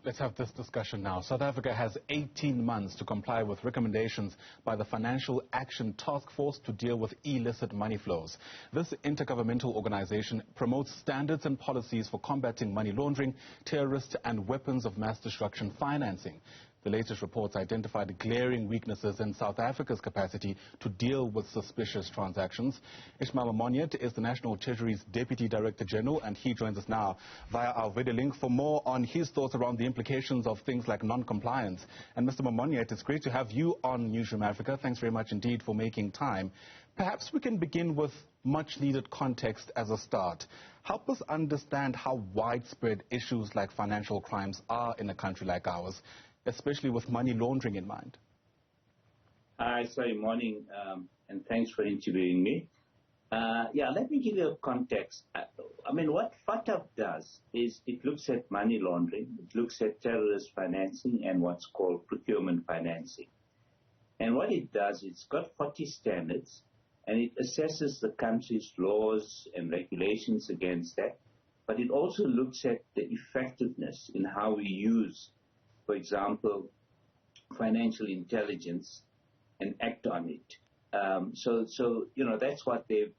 Let's have this discussion now. South Africa has 18 months to comply with recommendations by the Financial Action Task Force to deal with illicit money flows. This intergovernmental organization promotes standards and policies for combating money laundering, terrorist and weapons of mass destruction financing. The latest reports identified glaring weaknesses in South Africa's capacity to deal with suspicious transactions. Ismail Momoniat is the National Treasury's Deputy Director General, and he joins us now via our video link for more on his thoughts around the implications of things like non-compliance. And Mr. Momoniat, it's great to have you on Newzroom Afrika. Thanks very much indeed for making time. Perhaps we can begin with much-needed context as a start. Help us understand how widespread issues like financial crimes are in a country like ours, especially with money laundering in mind. Hi, sorry, morning, and thanks for interviewing me. Let me give you a context. I mean, what FATF does is it looks at money laundering, it looks at terrorist financing and what's called procurement financing. And what it does, it's got 40 standards, and it assesses the country's laws and regulations against that, but it also looks at the effectiveness in how we use, for example, financial intelligence and act on it. So that's what they've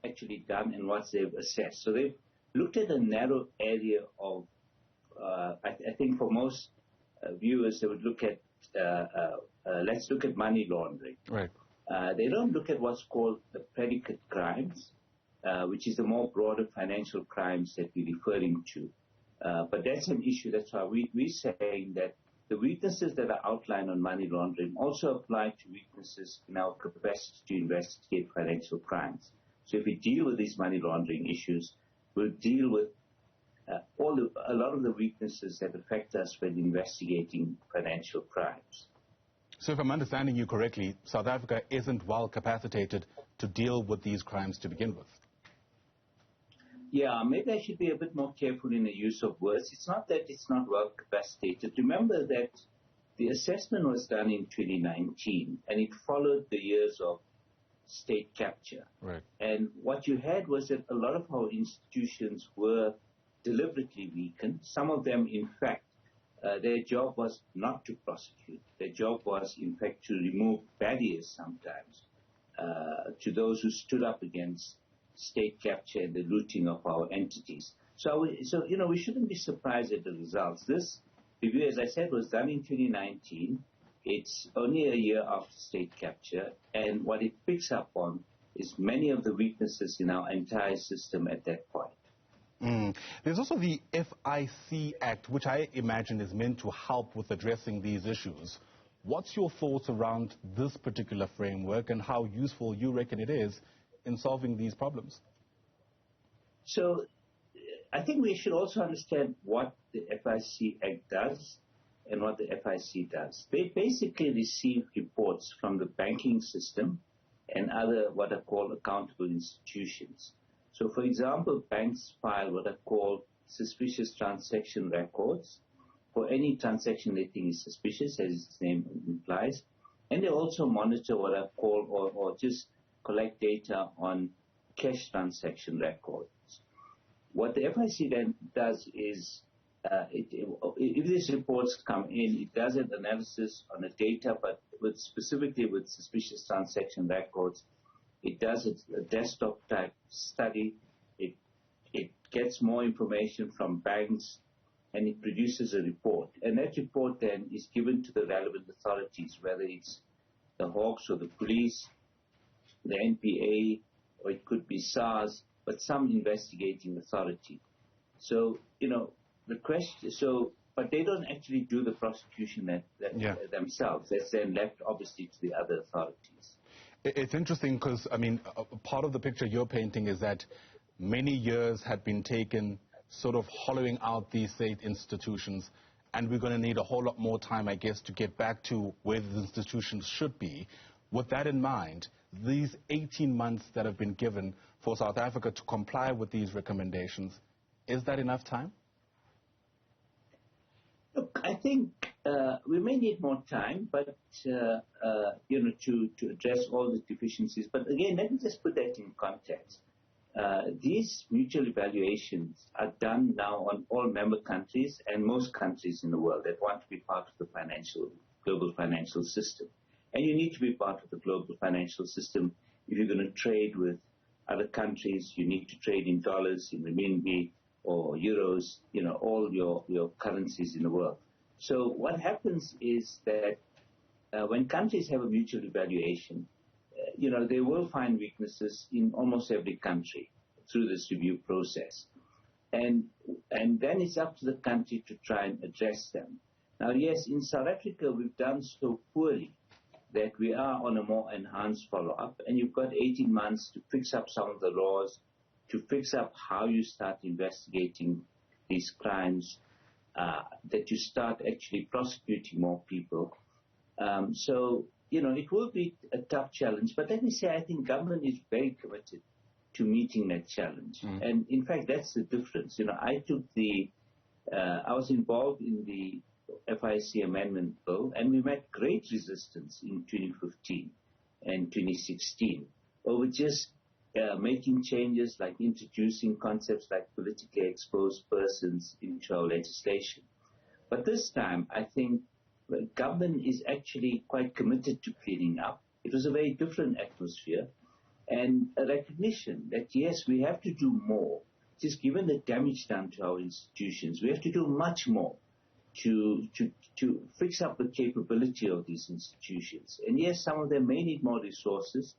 actually done and what they've assessed. So they've looked at a narrow area of, I think for most viewers, they would look at, let's look at money laundering. Right. They don't look at what's called the predicate crimes, which is the more broader financial crimes that we're referring to. But that's an issue. That's why we're saying that the weaknesses that are outlined on money laundering also apply to weaknesses in our capacity to investigate financial crimes. So if we deal with these money laundering issues, we'll deal with a lot of the weaknesses that affect us when investigating financial crimes. So if I'm understanding you correctly, South Africa isn't well capacitated to deal with these crimes to begin with. Yeah, maybe I should be a bit more careful in the use of words. It's not that it's not well capacitated. Remember that the assessment was done in 2019, and it followed the years of state capture. Right. And what you had was that a lot of our institutions were deliberately weakened. Some of them, in fact, their job was not to prosecute. Their job was, in fact, to remove barriers sometimes to those who stood up against state capture and the looting of our entities. So we shouldn't be surprised at the results. This review, as I said, was done in 2019. It's only a year after state capture, and what it picks up on is many of the weaknesses in our entire system at that point. There's also the FIC Act, which I imagine is meant to help with addressing these issues. What's your thoughts around this particular framework and how useful you reckon it is in solving these problems? So I think we should also understand what the FIC Act does and what the FIC does. They basically receive reports from the banking system and other what are called accountable institutions. So, for example, banks file what are called suspicious transaction records for any transaction they think is suspicious, as its name implies. And they also monitor what are called or just collect data on cash transaction records. What the FIC then does is, if these reports come in, it does an analysis on the data, but specifically with suspicious transaction records. It does a desktop type study. It gets more information from banks, and it produces a report. And that report then is given to the relevant authorities, whether it's the Hawks or the police, the NPA, or it could be SARS, but some investigating authority. So, the question, but they don't actually do the prosecution themselves. That's then left, obviously, to the other authorities. It's interesting because, I mean, part of the picture you're painting is that many years had been taken sort of hollowing out these state institutions, and we're going to need a whole lot more time, I guess, to get back to where the institutions should be. With that in mind, these 18 months that have been given for South Africa to comply with these recommendations, is that enough time? Look, I think we may need more time, but to address all the deficiencies. But again, let me just put that in context. these mutual evaluations are done now on all member countries and most countries in the world that want to be part of the global financial system. And you need to be part of the global financial system if you're going to trade with other countries. You need to trade in dollars, in renminbi, or euros, all your currencies in the world. So what happens is that when countries have a mutual evaluation, they will find weaknesses in almost every country through this review process. And then it's up to the country to try and address them. Now, yes, in South Africa, we've done so poorly that we are on a more enhanced follow-up, and you've got 18 months to fix up some of the laws, to fix up how you start investigating these crimes, that you start actually prosecuting more people. So, it will be a tough challenge. But let me say, I think government is very committed to meeting that challenge. And in fact, that's the difference. I was involved in the FIC amendment bill, and we met great resistance in 2015 and 2016 over just making changes like introducing concepts like politically exposed persons into our legislation. But this time, I think the government is actually quite committed to cleaning up. It was a very different atmosphere, and a recognition that, yes, we have to do more. Just given the damage done to our institutions, we have to do much more to fix up the capability of these institutions. And yes, some of them may need more resources,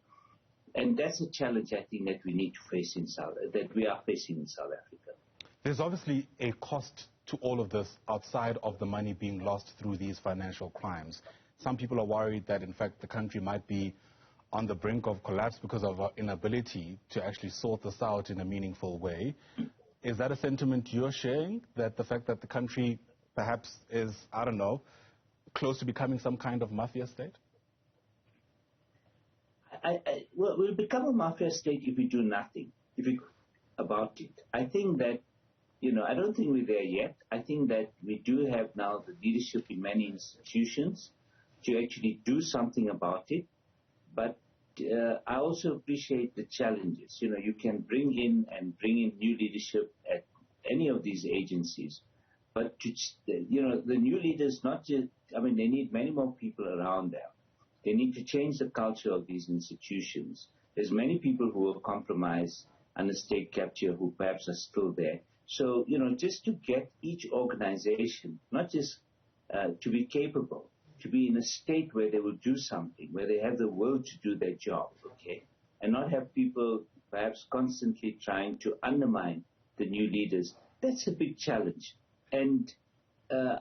and that's a challenge, I think, that we need to face that we are facing in South Africa. There's obviously a cost to all of this outside of the money being lost through these financial crimes. Some people are worried that, in fact, the country might be on the brink of collapse because of our inability to actually sort this out in a meaningful way. Is that a sentiment you're sharing, that the fact that the country perhaps is, I don't know, close to becoming some kind of mafia state? Well, we'll become a mafia state if we do nothing about it. I think that, I don't think we're there yet. I think that we do have now the leadership in many institutions to actually do something about it. But I also appreciate the challenges. You can bring in new leadership at any of these agencies. But, the new leaders they need many more people around them. They need to change the culture of these institutions. There's many people who are compromised under state capture who perhaps are still there. So, just to get each organization, not just to be capable, to be in a state where they will do something, where they have the will to do their job, okay? And not have people perhaps constantly trying to undermine the new leaders. That's a big challenge. And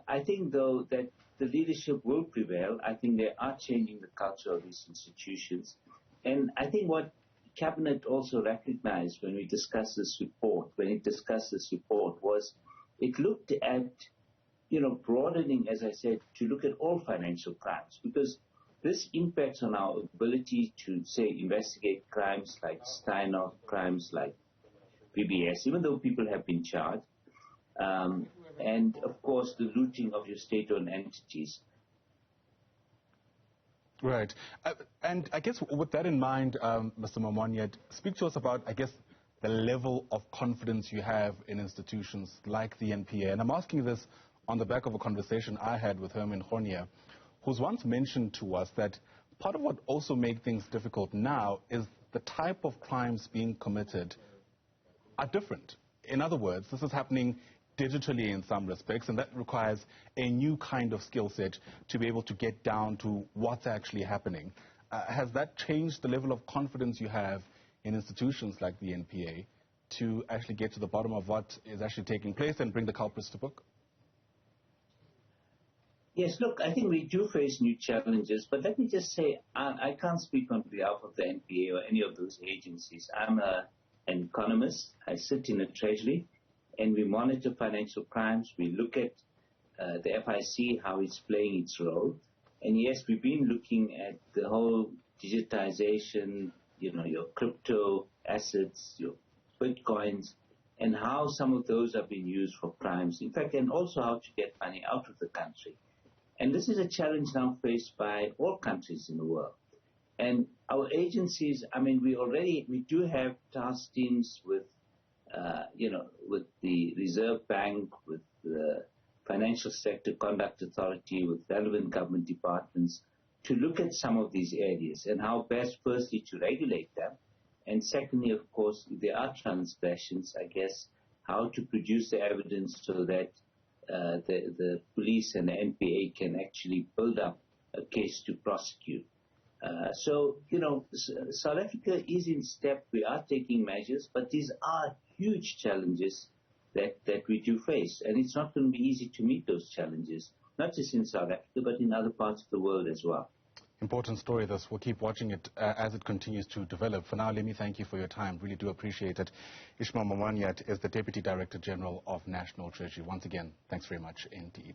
I think, though, that the leadership will prevail. I think they are changing the culture of these institutions. And I think what Cabinet also recognized when it discussed this report, was it looked at, broadening, as I said, to look at all financial crimes, because this impacts on our ability to, say, investigate crimes like Steiner, crimes like PBS, even though people have been charged. And, of course, the looting of your state-owned entities. Right. And I guess with that in mind, Mr. Momoniat, speak to us about, I guess, the level of confidence you have in institutions like the NPA. And I'm asking this on the back of a conversation I had with Herman Khonia, who's once mentioned to us that part of what also makes things difficult now is the type of crimes being committed are different. In other words, this is happening digitally in some respects, and that requires a new kind of skill set to be able to get down to what's actually happening. Has that changed the level of confidence you have in institutions like the NPA to actually get to the bottom of what is actually taking place and bring the culprits to book? Yes, look, I think we do face new challenges, but let me just say, I can't speak on behalf of the NPA or any of those agencies. I'm an economist. I sit in the Treasury, and we monitor financial crimes. We look at the FIC, how it's playing its role. And yes, we've been looking at the whole digitization, your crypto assets, your bitcoins, and how some of those are being used for crimes. In fact, and also how to get money out of the country. And this is a challenge now faced by all countries in the world. And our agencies, I mean, we do have task teams with, with the Reserve Bank, with the Financial Sector Conduct Authority, with relevant government departments to look at some of these areas and how best, firstly, to regulate them. And secondly, of course, if there are transgressions, I guess, how to produce the evidence so that the police and the NPA can actually build up a case to prosecute. So, South Africa is in step. We are taking measures, but these are huge challenges that we do face. And it's not going to be easy to meet those challenges, not just in South Africa, but in other parts of the world as well. Important story, this. We'll keep watching it as it continues to develop. For now, let me thank you for your time. Really do appreciate it. Ismail Momoniat is the Deputy Director General of National Treasury. Once again, thanks very much indeed.